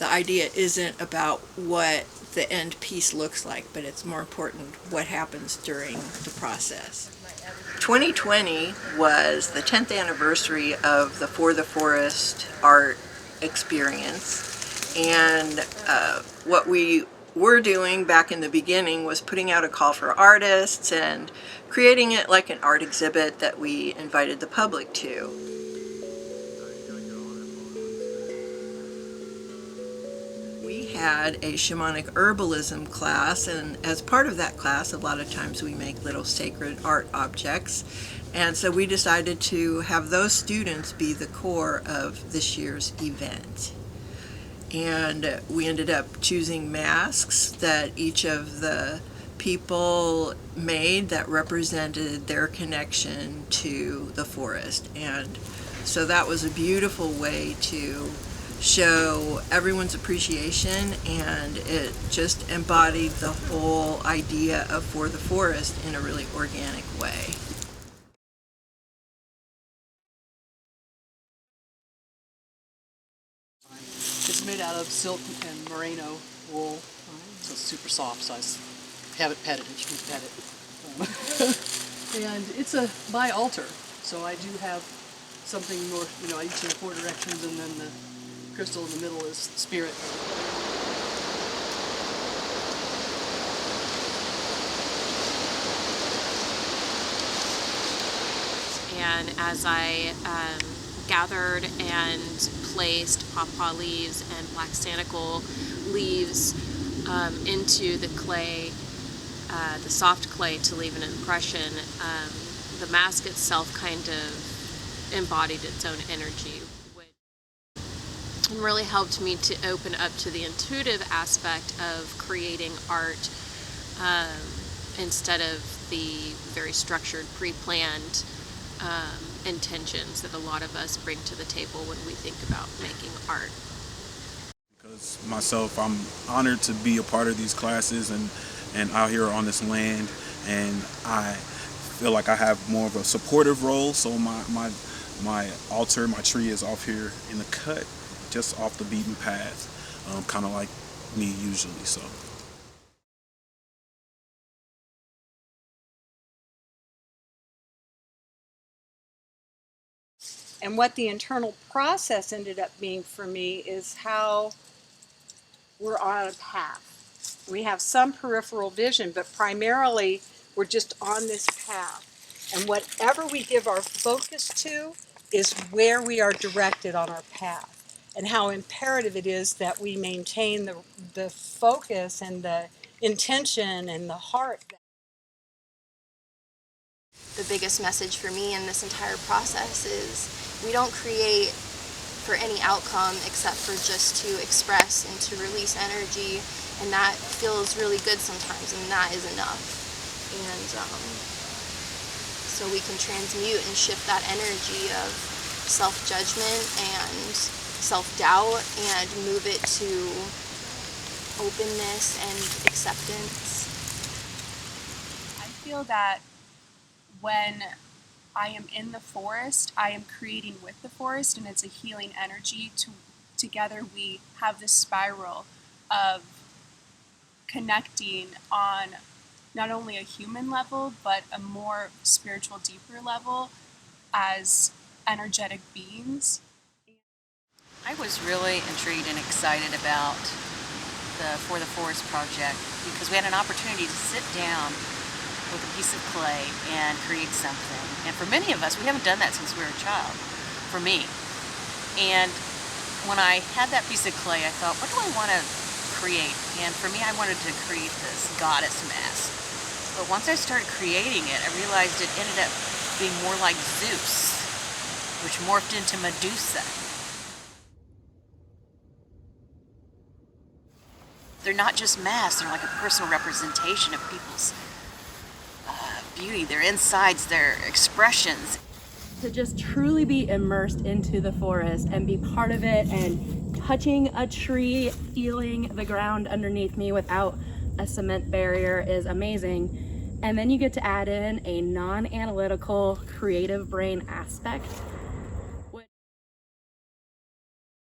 the idea isn't about what the end piece looks like, but it's more important what happens during the process. 2020 was the 10th anniversary of the For the Forest art experience, and what we were doing back in the beginning was putting out a call for artists and creating it like an art exhibit that we invited the public to. We had a shamanic herbalism class, and as part of that class, a lot of times we make little sacred art objects, and so we decided to have those students be the core of this year's event. And we ended up choosing masks that each of the people made that represented their connection to the forest. And so that was a beautiful way to show everyone's appreciation, and it just embodied the whole idea of For the Forest in a really organic way. It's made out of silk and merino wool, so it's super soft, so I have it petted if you can pet it. And it's a by altar, so I do have something more, I each in 4 directions, and then the crystal in the middle is spirit. And as I gathered and placed pawpaw leaves and black sanicle leaves into the clay, the soft clay, to leave an impression, the mask itself kind of embodied its own energy, and really helped me to open up to the intuitive aspect of creating art instead of the very structured, pre-planned intentions that a lot of us bring to the table when we think about making art. Because myself, I'm honored to be a part of these classes and out here on this land, and I feel like I have more of a supportive role. So my altar, my tree is off here in the cut, just off the beaten path, kind of like me usually. So. And what the internal process ended up being for me is how we're on a path. We have some peripheral vision, but primarily we're just on this path. And whatever we give our focus to is where we are directed on our path, and how imperative it is that we maintain the focus and the intention and the heart. The biggest message for me in this entire process is we don't create for any outcome except for just to express and to release energy, and that feels really good sometimes, and that is enough. And so we can transmute and shift that energy of self-judgment and self-doubt and move it to openness and acceptance. I feel that when I am in the forest, I am creating with the forest, and it's a healing energy. Together we have this spiral of connecting on not only a human level, but a more spiritual, deeper level as energetic beings. I was really intrigued and excited about the For the Forest project because we had an opportunity to sit down with a piece of clay and create something. And for many of us, we haven't done that since we were a child, for me. And when I had that piece of clay, I thought, what do I want to create? And for me, I wanted to create this goddess mask. But once I started creating it, I realized it ended up being more like Zeus, which morphed into Medusa. They're not just masks, they're like a personal representation of people's beauty, their insides, their expressions. To just truly be immersed into the forest and be part of it, and touching a tree, feeling the ground underneath me without a cement barrier is amazing. And then you get to add in a non-analytical, creative brain aspect.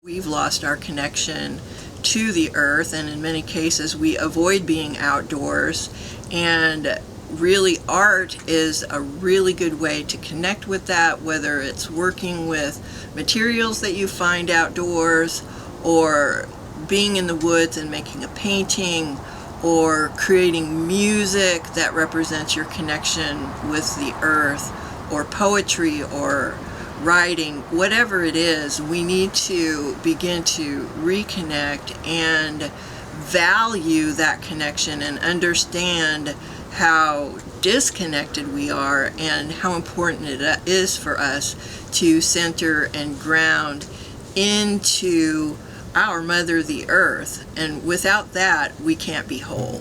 We've lost our connection to the earth, and in many cases we avoid being outdoors. And really, art is a really good way to connect with that, whether it's working with materials that you find outdoors, or being in the woods and making a painting, or creating music that represents your connection with the earth, or poetry, or writing. Whatever it is, we need to begin to reconnect and value that connection and understand how disconnected we are and how important it is for us to center and ground into our mother, the earth. And without that, we can't be whole.